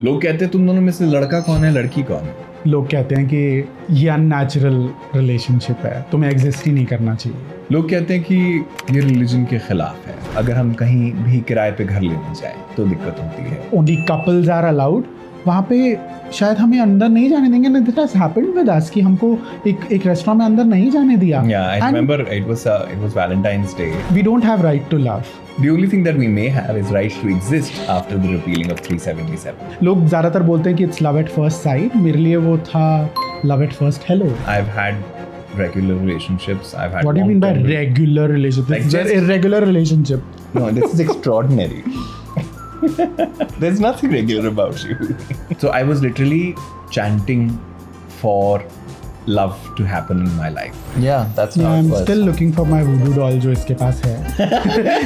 लोग कहते हैं तुम दोनों में से लड़का कौन है लड़की कौन है। लोग कहते हैं कि ये अननेचुरल रिलेशनशिप है, तुम्हें एग्जिस्ट ही नहीं करना चाहिए। लोग कहते हैं कि ये रिलीजन के खिलाफ है, अगर हम कहीं भी किराए पे घर लेने जाए तो दिक्कत होती है। Only couples are allowed. वहाँ पे शायद हमें अंदर नहीं जाने देंगे। ना दिस हैपेंड विद अस कि हमको एक रेस्टोरेंट में अंदर नहीं जाने दिया। Yeah, I remember it was Valentine's Day. We don't have right to love. The only thing that we may have is right to exist after the repealing of 377. लोग ज़्यादातर बोलते हैं कि it's love at first sight. मेरे लिए वो था love at first hello. I've had regular relationships. I've had. What do you mean by long-term- regular relationship? Like This is an just- irregular relationship. No, this is extraordinary. There's nothing regular about you. So I was literally chanting for love to happen in my life. Yeah, that's how I'm it was. still looking for my voodoo doll जो इसके पास है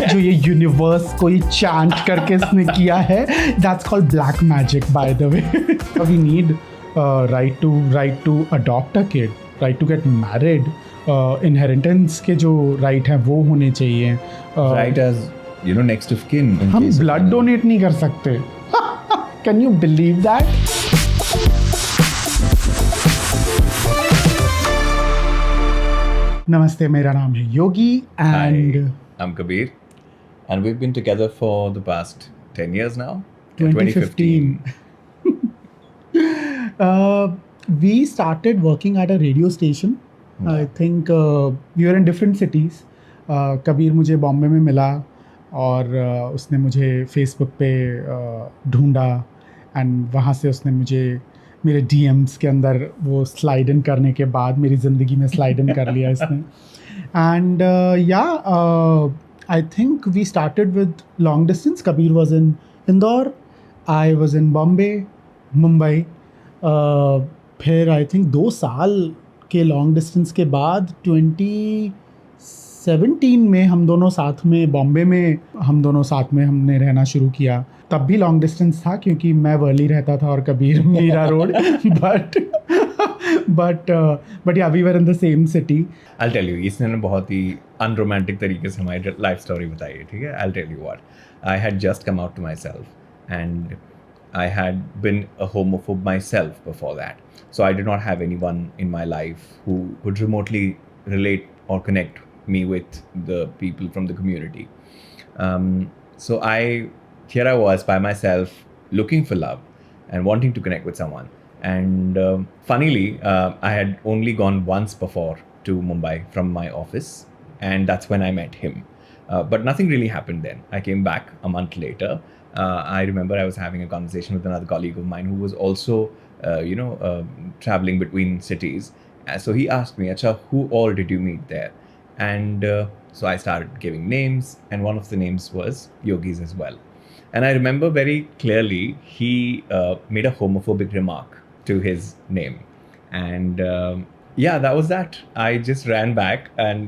जो ये universe को ये chant करके इसने किया है। That's called black magic, by the way. We need right to adopt a kid, right to get married, inheritance के जो right हैं वो होने चाहिए। Right as next of kin. in हम case of blood any- donate नहीं कर सकते। Can you believe that? नमस्ते, मेरा नाम है योगी and Hi, I'm Kabir, and we've been together for the past 10 years now. 2015. We started working at a radio station. I think we were in different cities. Kabir मुझे बॉम्बे में मिला और उसने मुझे फेसबुक पे ढूंढा एंड वहाँ से उसने मुझे मेरे DMs के अंदर वो स्लाइड इन करने के बाद मेरी ज़िंदगी में स्लाइड इन कर लिया इसने and I think we started with long distance. Kabir was in Indore, I was in Bombay, Mumbai. फिर आई थिंक 2 साल के लॉन्ग डिस्टेंस के बाद 2017 में हम दोनों साथ में बॉम्बे में हमने रहना शुरू किया. तब भी लॉन्ग डिस्टेंस था क्योंकि मैं वर्ली रहता था और Kabir Mira Road. But yeah we were in the same city. I'll tell you, इसने बहुत ही अनरोमांटिक तरीके से हमारी लाइफ स्टोरी बताई है, ठीक है. I'll tell you what. I had just come out to myself, and I had been a homophobe myself before that. So I did not have anyone in my life who could remotely relate or connect me with the people from the community. So here I was by myself looking for love and wanting to connect with someone. And funnily, I had only gone once before to Mumbai from my office, and that's when I met him. But nothing really happened then. I came back a month later. I remember I was having a conversation with another colleague of mine who was also, traveling between cities. So he asked me, "Acha, who all did you meet there?" And so I started giving names, and one of the names was Yogi's as well. And I remember very clearly he made a homophobic remark to his name. And yeah, that was that. I just ran back and,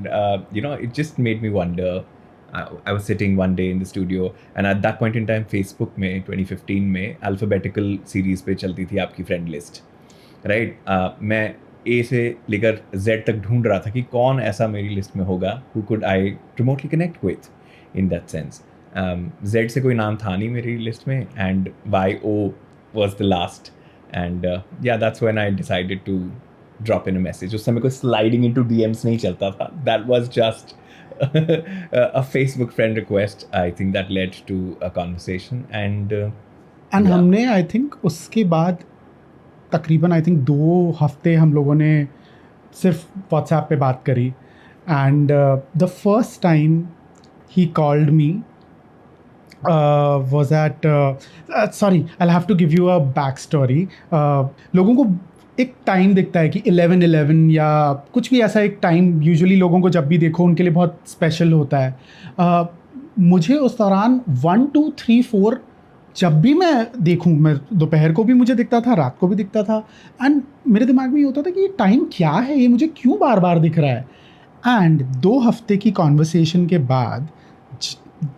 it just made me wonder. I was sitting one day in the studio, and at that point in time, Facebook में 2015 में alphabetical series पे चलती थी आपकी friend list, right? मैं A से लेकर Z तक ढूंढ रहा था कि कौन ऐसा मेरी लिस्ट में होगा who could I remotely connect with in that sense. Z से कोई नाम था नहीं मेरी लिस्ट में, and YO was the last. And yeah, that's when I decided to drop in a message. उस समय कोई sliding into DMs नहीं चलता था. That was just a Facebook friend request. I think that led to a conversation. And and हमने I think उसके बाद तकरीबन आई थिंक 2 हफ्ते हम लोगों ने सिर्फ व्हाट्सएप पे बात करी. And the first time he called me was at sorry, I'll have to give you a back story. लोगों को एक टाइम दिखता है कि 11 या कुछ भी ऐसा एक टाइम यूजुअली लोगों को जब भी देखो उनके लिए बहुत स्पेशल होता है. मुझे उस दौरान 1 2 3 4 जब भी मैं देखूं, मैं दोपहर को भी मुझे दिखता था, रात को भी दिखता था. एंड मेरे दिमाग में ये होता था कि ये टाइम क्या है, ये मुझे क्यों बार बार दिख रहा है. एंड 2 हफ्ते की कॉन्वर्सेशन के बाद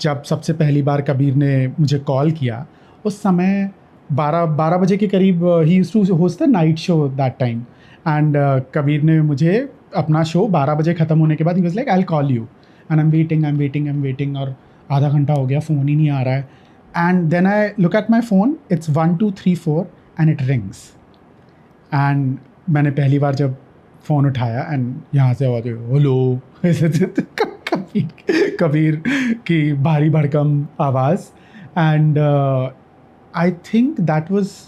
जब सबसे पहली बार कबीर ने मुझे कॉल किया, उस समय 12 बजे के करीब ही used to host the night show that time. And Kabir ने मुझे अपना शो 12 बजे ख़त्म होने के बाद he was like I will call you. And I am waiting और आधा घंटा हो गया, फ़ोन ही नहीं आ रहा है. And then I look at my phone, it's 1 2 3 4 and it rings. And मैंने पहली बार जब फ़ोन उठाया एंड यहाँ से आवाज़ आई, हेलो कबीर कबीर की भारी भरकम आवाज़. And I think that was,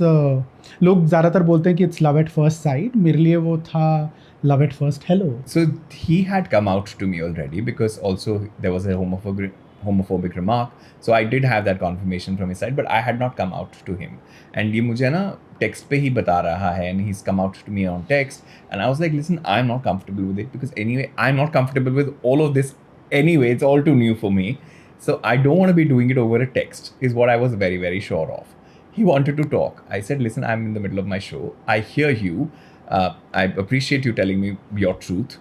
लोग ज़्यादातर बोलते हैं कि it's love at first sight, मेरे लिए वो था love at first hello. So he had come out to me already because also there was a homophobic remark. So I did have that confirmation from his side, but I had not come out to him. And ये मुझे ना text पे ही बता रहा है, and he's come out to me on text. And I was like, listen, I'm not comfortable with it because anyway, I'm not comfortable with all of this anyway. It's all too new for me. So I don't want to be doing it over a text, is what I was very, very sure of. He wanted to talk. I said, listen, I'm in the middle of my show. I hear you. I appreciate you telling me your truth.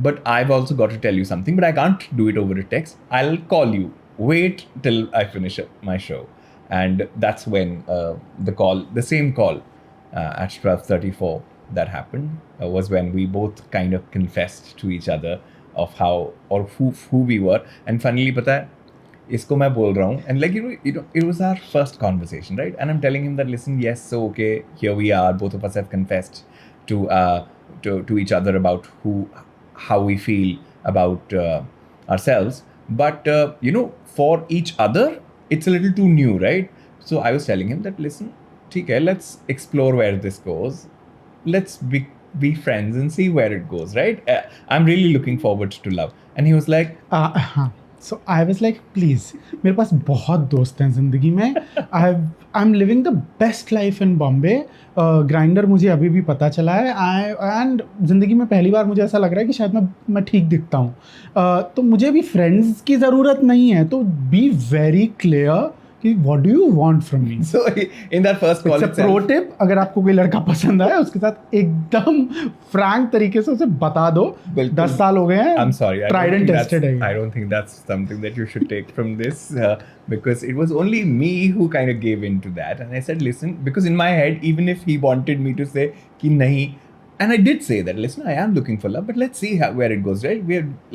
But I've also got to tell you something, but I can't do it over a text. I'll call you. Wait till I finish my show. And that's when the same call at 12:34 that happened was when we both kind of confessed to each other of how or who we were. And funnily, पता है, इसको मैं बोल रहा हूँ, and like it was our first conversation, right? And I'm telling him that, listen, yes, so okay, here we are, both of us have confessed to each other about how we feel about ourselves, but for each other it's a little too new, right? So I was telling him that, listen, ठीक है, let's explore where this goes, let's be friends and see where it goes, right? I'm really looking forward to love. And he was like, हाँ. So I was like, please, मेरे पास बहुत दोस्त हैं ज़िंदगी में. I'm living the best life in Bombay. Grinder मुझे अभी भी पता चला है. एंड ज़िंदगी में पहली बार मुझे ऐसा लग रहा है कि शायद मैं ठीक दिखता हूँ. तो मुझे भी फ्रेंड्स की ज़रूरत नहीं है. तो बी वेरी क्लियर कि what do you want from me. so in that first call it's a pro tip, अगर आपको कोई लड़का पसंद आए उसके साथ एकदम फ्रैंक तरीके से उसे बता दो. 10 साल हो गए हैं. I'm sorry, tried and tested है. I don't think that's something that you should take from this, because it was only me who kind of gave in to that. And I said, listen, because in my head, even if he wanted me to say कि नहीं, and I did say that, listen, I am looking for love, but let's see where it goes, right?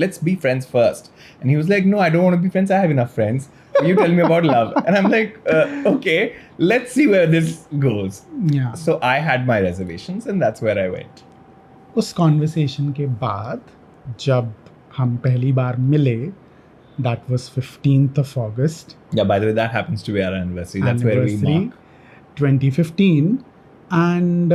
Let's be friends first. And he was like, no, I don't want to be friends. I have enough friends. You tell me about love. And I'm like, okay, let's see where this goes. Yeah. So I had my reservations, and that's where I went. उस conversation के बाद जब हम पहली बार मिले, that was 15th of August. Yeah, by the way, that happens to be our anniversary. That's where we mark. 2015. And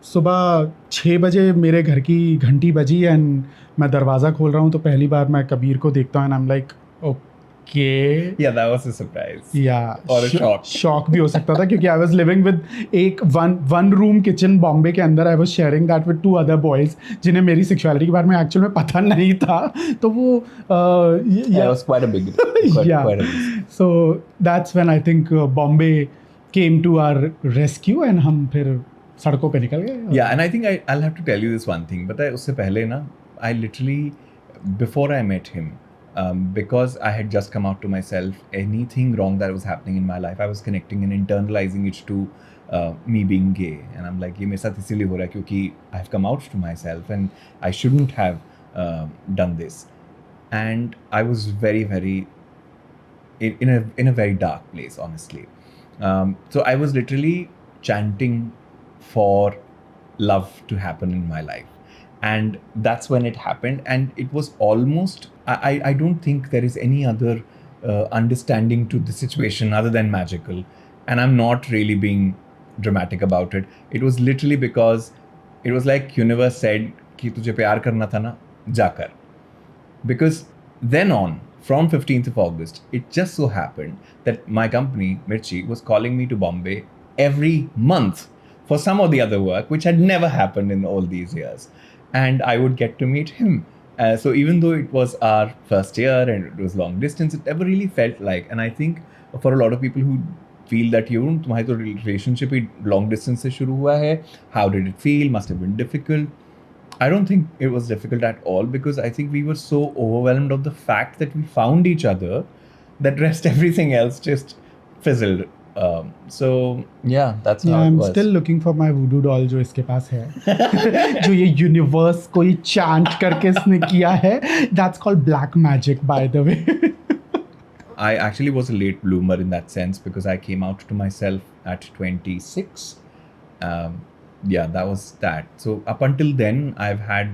सुबह 6 बजे मेरे घर की घंटी बजी एंड मैं दरवाज़ा खोल रहा हूँ तो पहली बार मैं कबीर को देखता हूँ and I am like okay. Yeah, that was a surprise. Yeah, or a shock. Shock भी हो सकता था क्योंकि आई वाज लिविंग विद एक वन रूम किचन बॉम्बे के अंदर. I was sharing that with 2 other boys जिन्हें मेरी सेक्सुअलिटी के बारे में एक्चुअल में पता नहीं था. तो वो yeah, it was quite a big quite a big. So that's when I think Bombay came to our rescue and हम फिर सड़कों पे निकल गए. Yeah, and I think I'll have to tell you this one thing. But उससे पहले ना, I literally, before I met him, because I had just come out to myself, anything wrong that was happening in my life, I was connecting and internalizing it to me being gay. And I'm like, ये मेरे साथ इसीलिए हो रहा है क्योंकि I've come out to myself and I shouldn't have done this. And I was very, very in a very dark place, honestly. So I was literally chanting for love to happen in my life. And that's when it happened. And it was almost, I don't think there is any other understanding to the situation other than magical. And I'm not really being dramatic about it. It was literally because it was like universe said कि तुझे प्यार करना था ना, जाकर. Because then on, from 15th of August, it just so happened that my company, Mirchi, was calling me to Bombay every month for some or the other work, which had never happened in all these years. And I would get to meet him. So even though it was our first year and it was long distance, it never really felt like. And I think for a lot of people who feel that तुम्हारी तो relationship ही long distance से शुरू हुआ है, how did it feel? Must have been difficult. I don't think it was difficult at all because I think we were so overwhelmed of the fact that we found each other that rest everything else just fizzled. So yeah, that's how it was. I'm still looking for my voodoo doll जो इसके पास है जो ये universe को ये chant करके इसने किया है. That's called black magic, by the way. I actually was a late bloomer in that sense because I came out to myself at 26. Yeah, that was that. So up until then, I've had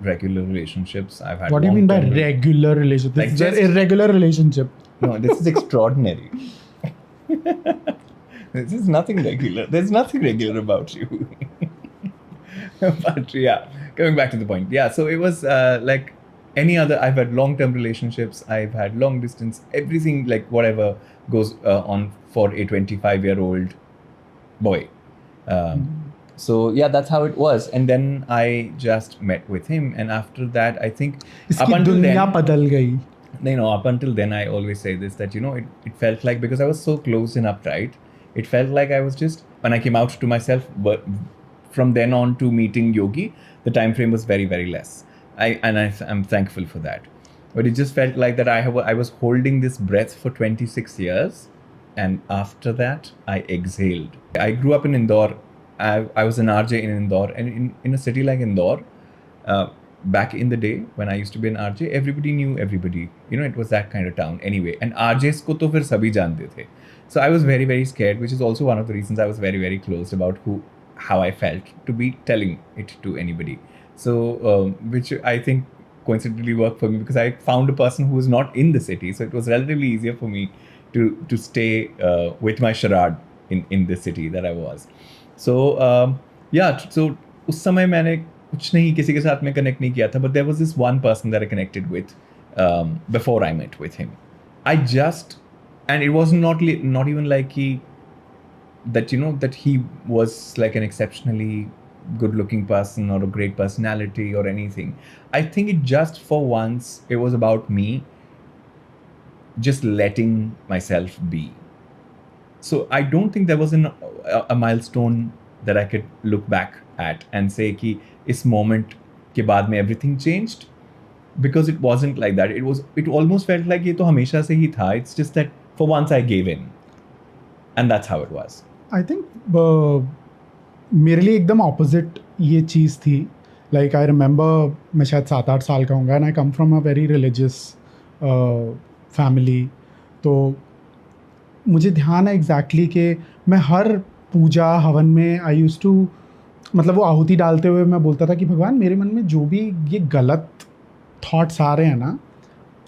regular relationships. I've had What do you mean by long-term regular relationship? Like This is an just- irregular relationship. No, this is extraordinary. This is nothing regular. There's nothing regular about you. But yeah, coming back to the point. Yeah, so it was like any other. I've had long-term relationships. I've had long distance. Everything like whatever goes on for a 25-year-old boy. So yeah, that's how it was. And then I just met with him, and after that, I think इसकी दुनिया बदल गई. up until then, I always say this, that it felt like, because I was so close and upright, it felt like I was just, when I came out to myself, but from then on to meeting Yogi, the time frame was very, very less. I'm thankful for that. But it just felt like that I was holding this breath for 26 years, and after that I exhaled. I grew up in Indore. I was an RJ in Indore, and in a city like Indore, back in the day when I used to be an RJ, everybody knew everybody. It was that kind of town anyway. And RJs ko to fir sabhi jante the. So I was very, very scared, which is also one of the reasons I was very, very closed about how I felt to be telling it to anybody. So, which I think coincidentally worked for me because I found a person who was not in the city. So it was relatively easier for me to stay with my charade in the city that I was. So, yeah, so उस समय मैंने कुछ नहीं किसी के साथ में connect नहीं किया था, but there was this one person that I connected with before I met with him. And it was not even like that he was like an exceptionally good-looking person or a great personality or anything. I think it just for once, it was about me just letting myself be. So I don't think there was a milestone that I could look back at and say कि इस moment के बाद में everything changed, because it wasn't like that. It almost felt like ये तो हमेशा से ही था. It's just that for once I gave in, and that's how it was. I think मेरे लिए एकदम opposite ये चीज़ थी. Like I remember मैं शायद 7-8 साल का हूँगा, and I come from a very religious family. तो मुझे ध्यान है एग्जैक्टली कि मैं हर पूजा हवन में आई यूज़ टू, मतलब वो आहुति डालते हुए मैं बोलता था कि भगवान, मेरे मन में जो भी ये गलत थॉट्स आ रहे हैं ना,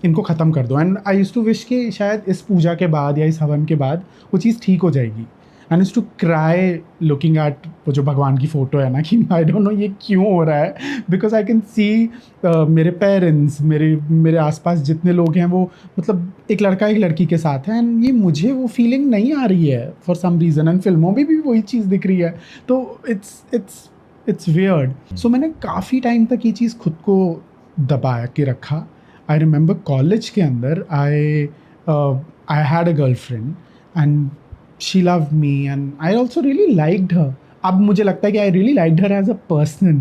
इनको ख़त्म कर दो. And I use to wish कि शायद इस पूजा के बाद या इस हवन के बाद वो चीज़ ठीक हो जाएगी. And use to cry looking at वो जो भगवान की फ़ोटो है ना, कि आई डोंट नो ये क्यों हो रहा है, बिकॉज आई कैन सी मेरे पेरेंट्स, मेरे आसपास जितने लोग हैं वो मतलब एक लड़का एक लड़की के साथ है, एंड ये मुझे वो फीलिंग नहीं आ रही है फॉर सम रीज़न. एंड फिल्मों में भी वही चीज़ दिख रही है, तो इट्स वियर्ड. सो मैंने काफ़ी टाइम तक ये चीज़ खुद को दबा के रखा. आई रिमेंबर कॉलेज के अंदर I had a girlfriend and she loved me and I also really liked her. अब मुझे लगता है कि I really liked her as a person.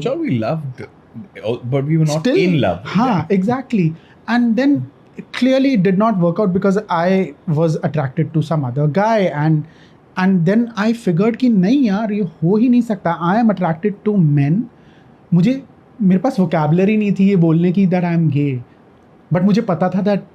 Sure, we loved, but we were not Still, in love. हाँ, exactly. And then clearly it did not work out because I was attracted to some other guy, and then I figured कि नहीं यार, ये हो ही नहीं सकता. I am attracted to men. मेरे पास vocabulary नहीं थी ये बोलने की that I am gay, but मुझे पता था that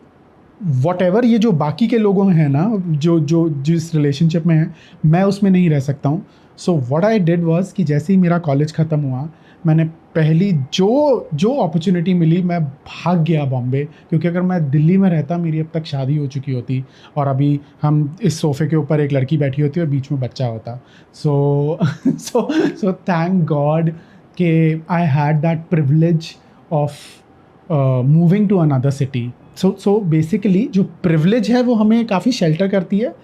whatever ये जो बाकी के लोगों में है ना, जो जिस रिलेशनशिप में है, मैं उसमें नहीं रह सकता हूँ. So what I did was कि जैसे ही मेरा कॉलेज ख़त्म हुआ, मैंने पहली जो अपॉर्चुनिटी मिली मैं भाग गया बॉम्बे, क्योंकि अगर मैं दिल्ली में रहता मेरी अब तक शादी हो चुकी होती और अभी हम इस सोफ़े के ऊपर एक लड़की बैठी होती और बीच में बच्चा होता. सो थैंक गॉड कि I had that privilege of moving to another city. So basically जो प्रिविलेज है वो हमें काफ़ी शेल्टर करती है.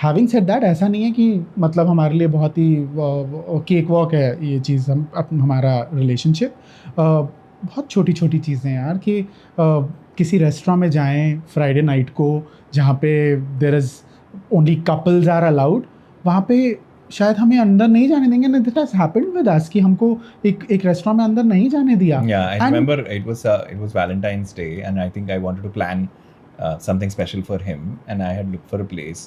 हैविंग सेड दैट, ऐसा नहीं है कि मतलब हमारे लिए बहुत ही केक वॉक है ये चीज़. हमारा रिलेशनशिप बहुत छोटी छोटी चीज़ें हैं यार, कि किसी रेस्टोरेंट में जाएं फ्राइडे नाइट को जहाँ पे there is only couples are allowed, वहाँ पे शायद हमें अंदर नहीं जाने देंगे. ना this has happened with us कि हमको एक रेस्टोरेंट में अंदर नहीं जाने दिया. Yeah, I remember it was Valentine's Day, and I think I wanted to plan something special for him, and I had looked for a place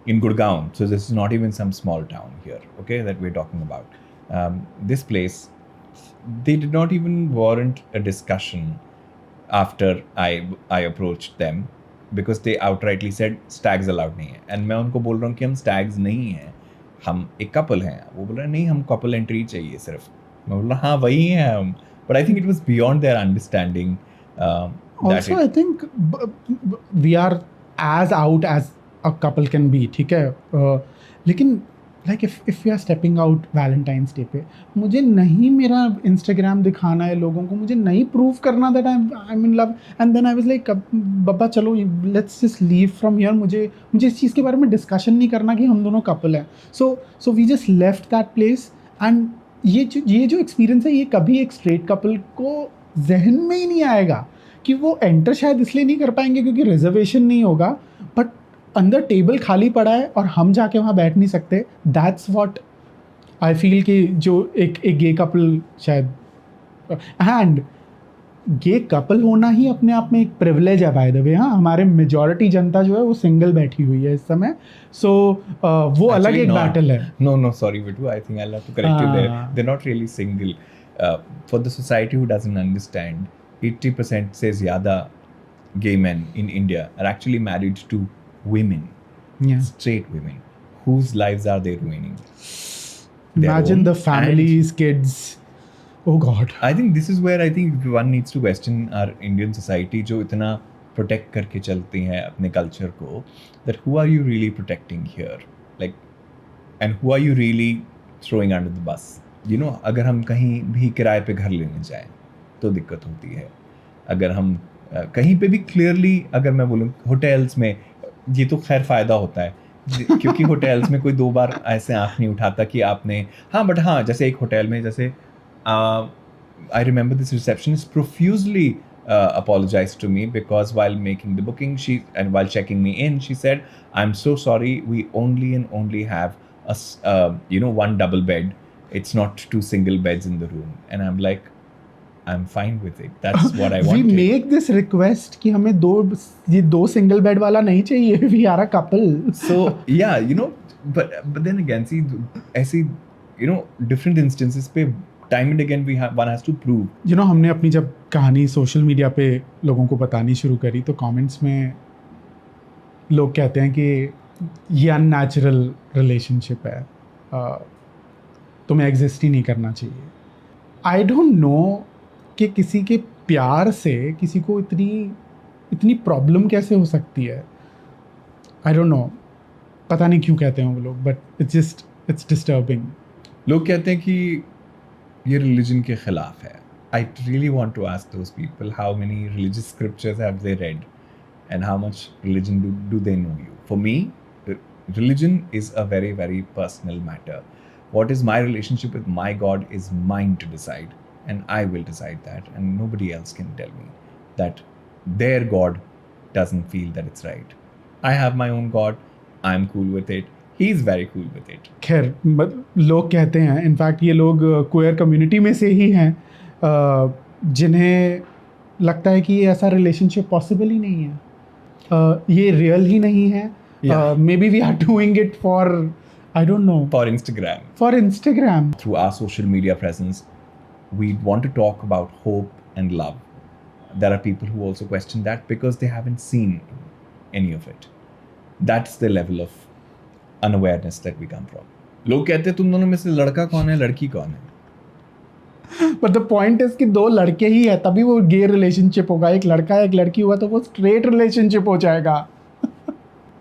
in Gurgaon. So this is not even some small town here, okay, that we're talking about. This place, they did not even warrant a discussion after I approached them. Because they outrightly said stags allowed नहीं है, and मैं उनको बोल रहा हूँ कि हम stags नहीं हैं, हम एक कपल हैं। वो बोल रहे हैं नहीं, हम कपल एंट्री चाहिए सिर्फ। मैं बोल रहा हाँ वही हैं हम, but I think it was beyond their understanding that Also, it. I think we are as out as a couple can be, ठीक है। लेकिन like if we are stepping out Valentine's Day पे, मुझे नहीं मेरा Instagram दिखाना है लोगों को, मुझे नहीं प्रूव करना that I'm in love, and then I was like बब्बा चलो let's just leave from here, मुझे इस चीज़ के बारे में डिस्कशन नहीं करना कि हम दोनों कपल हैं। So we just left that place, and ये जो एक्सपीरियंस है ये कभी एक स्ट्रेट कपल को जहन में ही नहीं आएगा कि वो एंटर शायद इसलिए नहीं कर पाएंगे क्योंकि रिजर्वेशन नहीं होगा, बट अंदर टेबल खाली पड़ा है और हम जाके वहाँ बैठ नहीं सकते। दैट्स व्हाट आई फील कि जो एक गे कपल शायद, एंड गे कपल होना ही अपने आप में एक प्रिविलेज है बाय द वे। हाँ, हमारे मेजॉरिटी जनता जो है वो सिंगल बैठी हुई है इस समय, सो वो अलग Actually एक not. बैटल है। No, sorry, Vitu. I think I'll have to correct you there. Ah. They're not really single. For the society who doesn't understand, 80% से ज़्यादा gay men in India are actually married to women, Yeah. straight women, whose lives are they ruining? Their Imagine own the families, kids. Oh God. I think this is where I think one needs to question our Indian society जो इतना protect करके चलती हैं अपने culture को, that who are you really protecting here? Like, and who are you really throwing under the bus? You know, अगर हम कहीं भी किराए पे घर लेने जाएं तो दिक्कत होती है। अगर हम कहीं पे भी क्लियरली, अगर मैं बोलूँ होटल्स में, ये तो खैर फ़ायदा होता है क्योंकि होटल्स में कोई 2 बार ऐसे आँख नहीं उठाता कि आपने, हाँ बट हाँ, जैसे एक होटल में जैसे I remember this receptionist profusely apologized to me because while making the booking, and while checking me in, she said, "I'm so sorry, we only have one double bed. It's not 2 single beds in the room." And I'm like, I'm fine with it. That's what I We wanted. make this request कि हमें दो single bed वाला नहीं चाहिए, we are a couple. So yeah, but then again, see, ऐसी different instances पे time and again one has to prove. हमने अपनी जब कहानी सोशल मीडिया पे लोगों को बतानी शुरू करी तो कमेंट्स में लोग कहते हैं कि ये अननेचुरल रिलेशनशिप है, तुम्हें एग्जिस्ट ही नहीं करना चाहिए। आई डोंट नो कि किसी के प्यार से किसी को इतनी प्रॉब्लम कैसे हो सकती है। आई डोंट नो, पता नहीं क्यों कहते हैं वो लोग, बट इट्स डिस्टर्बिंग। लोग कहते हैं कि ये रिलीजन के खिलाफ है। I really want to ask those people how many religious scriptures have they read and how much religion do they know you. For me, religion is a very, very personal matter. What is my relationship with my God is mine to decide, and I will decide that, and nobody else can tell me that their God doesn't feel that it's right. I have my own God, I'm cool with it, he's very cool with it. खैर, लोग कहते हैं, in fact ये लोग queer community में से ही हैं जिन्हें लगता है कि ये ऐसा रिलेशनशिप पॉसिबल ही नहीं है, ये रियल ही नहीं है। Maybe we are doing it for, I don't know, For Instagram. For Instagram. Through our social media presence, we want to talk about hope and love. There are people who also question that because they haven't seen any of it. That's the level of unawareness that we come from. लोग कहते हैं तुम दोनों में से लड़का कौन है, लड़की कौन है? बट द पॉइंट इज कि 2 लड़के ही है तभी वो गे रिलेशनशिप होगा, एक लड़का एक लड़की हुआ तो वो स्ट्रेट रिलेशनशिप हो जाएगा।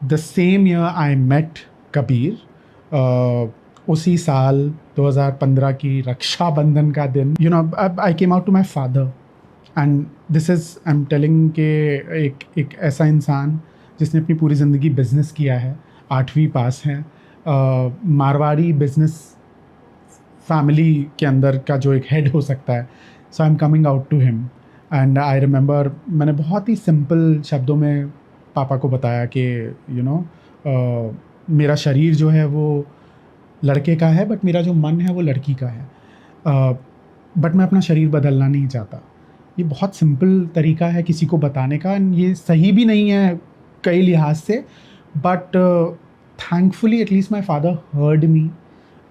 The same year I met Kabir, उसी साल 2015 की रक्षाबंधन का दिन, I came out to my father, and this is, I am telling के एक ऐसा इंसान जिसने अपनी पूरी ज़िंदगी बिजनेस किया है, 8वीं पास है, मारवाड़ी बिजनेस फैमिली के अंदर का जो एक हेड हो सकता है। So I am coming out to him, and I remember मैंने बहुत ही सिंपल शब्दों में पापा को बताया कि मेरा शरीर जो है वो लड़के का है बट मेरा जो मन है वो लड़की का है, बट मैं अपना शरीर बदलना नहीं चाहता। ये बहुत सिंपल तरीका है किसी को बताने का, ये सही भी नहीं है कई लिहाज से, but thankfully at least my father heard me.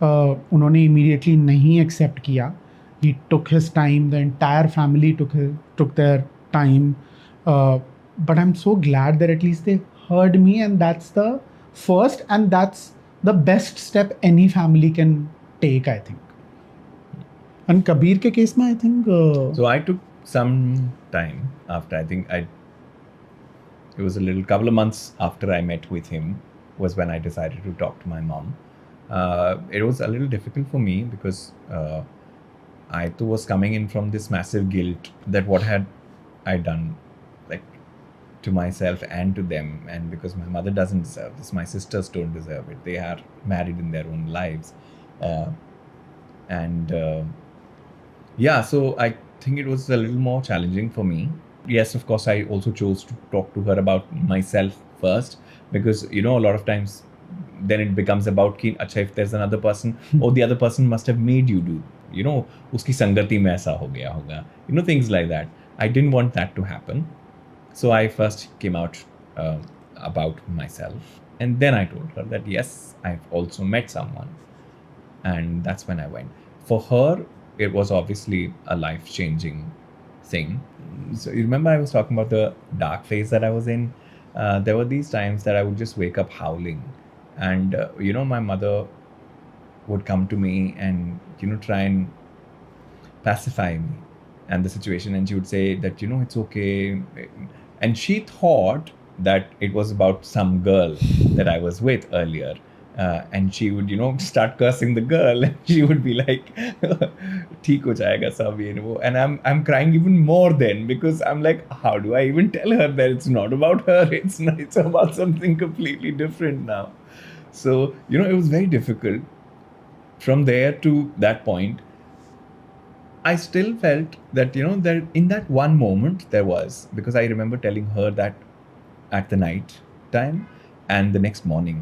उन्होंने इमीडिएटली नहीं एक्सेप्ट किया, he took his time, the entire family took their time, but I'm so glad that at least they heard me, and that's the first and that's the best step any family can take, I think. And Kabir के case में I think So I took some time after, I think it was a little couple of months after I met with him was when I decided to talk to my mom. It was a little difficult for me because I too was coming in from this massive guilt that what had I done, like, to myself and to them, and because my mother doesn't deserve this, my sisters don't deserve it. They are married in their own lives, and yeah, so I think it was a little more challenging for me. Yes, of course, I also chose to talk to her about myself first, because you know, a lot of times then it becomes about कि अच्छा, if there's another person, or the other person must have made you do, you know, उसकी संगति में ऐसा हो गया होगा, you know, things like that. I didn't want that to happen, so I first came out about myself, and then I told her that yes, I've also met someone, and that's when I went. For her, it was obviously a life-changing thing. So you remember I was talking about the dark phase that I was in? There were these times that I would just wake up howling, and you know, my mother would come to me and, you know, try and pacify me and the situation, and she would say that, you know, it's okay, and she thought that it was about some girl that I was with earlier. And she would, you know, start cursing the girl, and she would be like, "ठीक हो जाएगा सब ये वो," and I'm crying even more then, because I'm like, how do I even tell her that it's not about her? It's about something completely different now. So, you know, it was very difficult. From there to that point, I still felt that, you know, that in that one moment there was, because I remember telling her that at the night time, and the next morning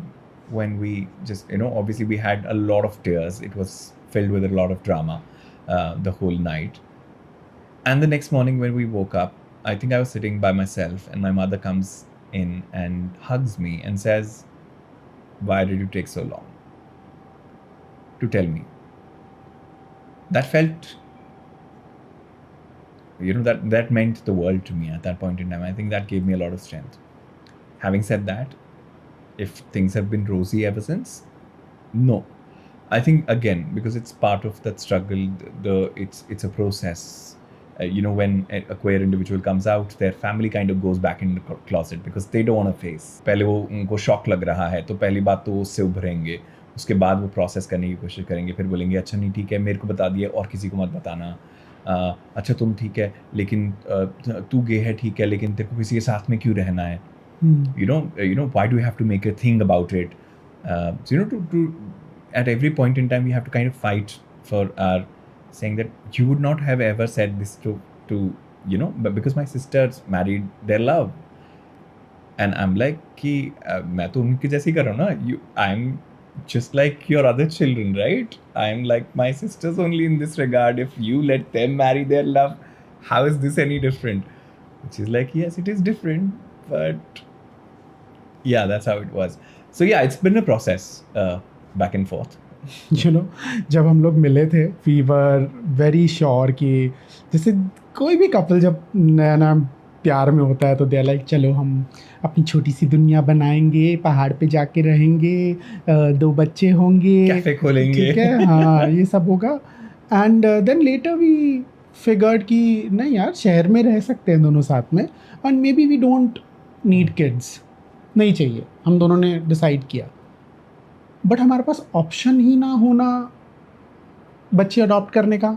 when we just, you know, obviously we had a lot of tears. It was filled with a lot of drama the whole night. And the next morning when we woke up, I think I was sitting by myself, and my mother comes in and hugs me and says, "Why did you take so long to tell me?" That felt, you know, that meant the world to me at that point in time. I think that gave me a lot of strength. Having said that, if things have been rosy ever since, no. I think, again, because it's part of that struggle, it's a process. You know, when a queer individual comes out, their family kind of goes back in the closet because they don't want to face. पहले वो उनको shock लग रहा है, तो पहली बात तो वो उससे उभरेंगे, उसके बाद वो प्रोसेस करने की कोशिश करेंगे, फिर बोलेंगे अच्छा नहीं ठीक है, मेरे को बता दिया और किसी को मत बताना, अच्छा तुम ठीक है लेकिन तू गे है ठीक है, लेकिन तेरे को किसी के साथ में क्यों रहना है? You know, why do we have to make a thing about it? So, you know, to at every point in time, we have to kind of fight for our saying that you would not have ever said this to you know, but because my sisters married their love, and I'm like कि मैं तो उनकी जैसी कर रहा हूँ ना, I'm just like your other children, right? I'm like my sisters only in this regard. If you let them marry their love, how is this any different? She's like, yes, it is different, but yeah, that's how it was. So yeah, it's been a process, back and forth. You know, जब हम लोग मिले थे we were very sure कि जैसे कोई भी couple जब नया नया प्यार में होता है तो दे लाइक चलो हम अपनी छोटी सी दुनिया बनाएंगे, पहाड़ पे जाके रहेंगे, 2 बच्चे होंगे, कैफे खोलेंगे, ठीक है, हाँ ये सब होगा. And then later we figured कि नहीं यार, शहर में रह सकते हैं दोनों साथ में, and maybe we don't need kids, नहीं चाहिए, हम दोनों ने डिसाइड किया. बट हमारे पास ऑप्शन ही ना होना बच्चे अडॉप्ट करने का,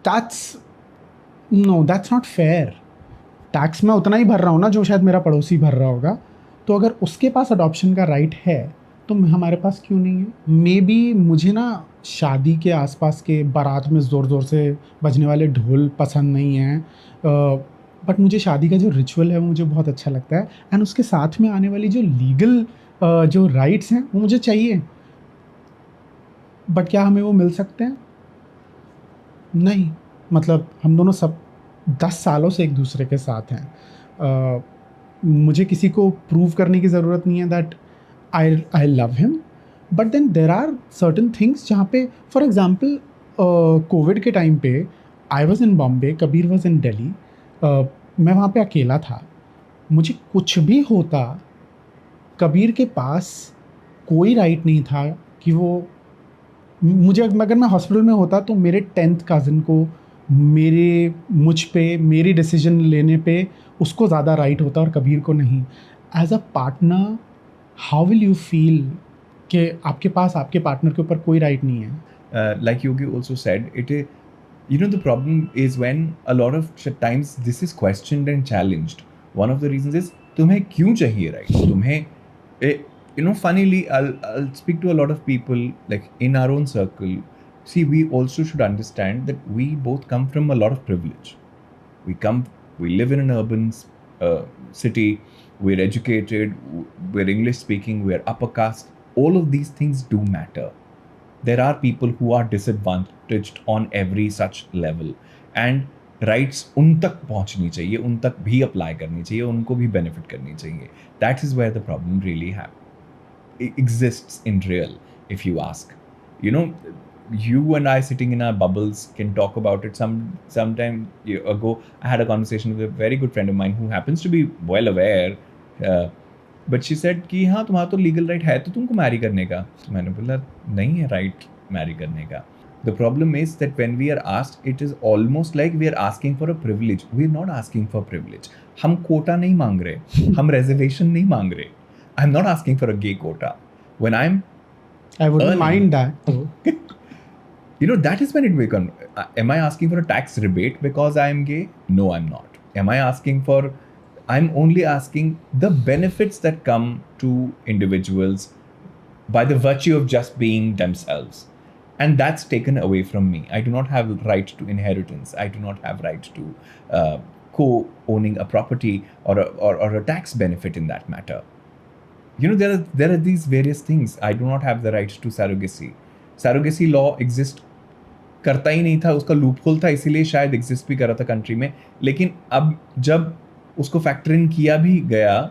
दैट्स नॉट फेयर. टैक्स मैं उतना ही भर रहा हूँ ना जो शायद मेरा पड़ोसी भर रहा होगा, तो अगर उसके पास अडॉप्शन का राइट है तो हमारे पास क्यों नहीं है? मे बी मुझे ना शादी के आसपास के बारात में ज़ोर ज़ोर से बजने वाले ढोल पसंद नहीं हैं, बट मुझे शादी का जो रिचुअल है वो मुझे बहुत अच्छा लगता है, एंड उसके साथ में आने वाली जो लीगल जो राइट्स हैं वो मुझे चाहिए. बट क्या हमें वो मिल सकते हैं? नहीं. मतलब हम दोनों सब 10 सालों से एक दूसरे के साथ हैं. मुझे किसी को प्रूव करने की ज़रूरत नहीं है that I love him, but then there are certain things जहाँ पे, फॉर एग्ज़ाम्पल कोविड के टाइम पे I was in Bombay, Kabir was in Delhi, मैं वहाँ पे अकेला था, मुझे कुछ भी होता, कबीर के पास कोई राइट नहीं था कि वो मुझे, अगर मैं हॉस्पिटल में होता तो मेरे 10th कज़न को मुझ पे, मेरी डिसीजन लेने पे उसको ज़्यादा राइट होता और कबीर को नहीं। As a partner how will you feel कि आपके पास आपके पार्टनर के ऊपर कोई राइट नहीं है? Like Yogi also said, you know, the problem is when a lot of times this is questioned and challenged. One of the reasons is तुम्हें क्यों चाहिए right? You know, funnily, I'll speak to a lot of people like in our own circle. See, we also should understand that we both come from a lot of privilege. We live in an urban city. We're educated. We're English speaking. We're upper caste. All of these things do matter. There are people who are disadvantaged on every such level, and rights उन तक पहुंचनी चाहिए, उन तक भी apply करनी चाहिए, उनको भी बेनिफिट करनी चाहिए. That is where the problem really exists in real, if you ask. You know, you and I sitting in our bubbles can talk about it. Some time ago I had a conversation with a very good friend of mine who happens to be well aware, but she said कि हाँ तुम्हारा तो legal right है तो तुमको Mary करने का. तो मैंने बोला नहीं है राइट मैरी करने का. The problem is that when we are asked it is almost like we are asking for a privilege. We are not asking for privilege. हम कोटा नहीं मांग रहे, हम रिजर्वेशन नहीं मांग रहे. I am not asking for a gay quota. When I wouldn't mind that. You know, that is when it becomes, am I asking for a tax rebate because I am gay? No, I'm not. I'm only asking the benefits that come to individuals by the virtue of just being themselves. And that's taken away from me. I do not have right to inheritance. I do not have right to co-owning a property or a tax benefit in that matter. You know, there are these various things. I do not have the right to surrogacy. Surrogacy law exists करता ही नहीं था, उसका loop hole था, इसीलिए शायद exist भी कर रहा था कंट्री में. लेकिन अब जब उसको फैक्टर इन किया भी गया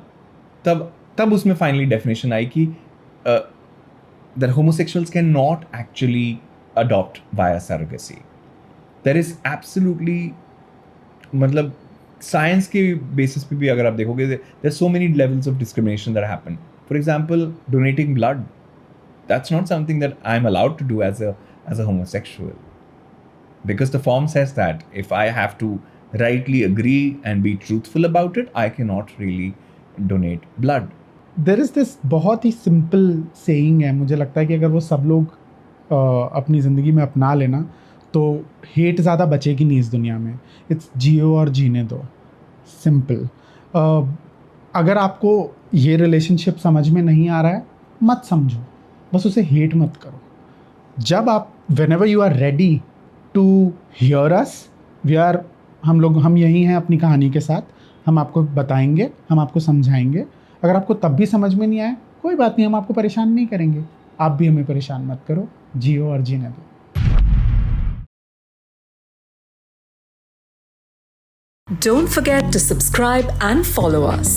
तब उसमें फाइनली डेफिनेशन आई कि that homosexuals can not actually adopt via surrogacy. There is absolutely, मतलब साइंस के बेसिस पे भी अगर आप देखोगे, there are so many levels of discrimination that happen. For example, donating blood, that's not something that I am allowed to do as a homosexual, because the form says that if I have to rightly agree and be truthful about it, I cannot really donate blood. There is this बहुत ही simple saying है, मुझे लगता है कि अगर वो सब लोग अपनी ज़िंदगी में अपना लेना तो हेट ज़्यादा बचेगी नहीं इस दुनिया में. इट्स जियो और जीने दो. सिंपल. अगर आपको ये रिलेशनशिप समझ में नहीं आ रहा है, मत समझो, बस उसे हेट मत करो. जब आप whenever you are ready to hear us, हम यही हैं अपनी कहानी के साथ. हम आपको बताएंगे, हम आपको समझाएंगे. अगर आपको तब भी समझ में नहीं आए, कोई बात नहीं, हम आपको परेशान नहीं करेंगे. आप भी हमें परेशान मत करो. जियो और जीने दो. Don't forget to subscribe and follow us.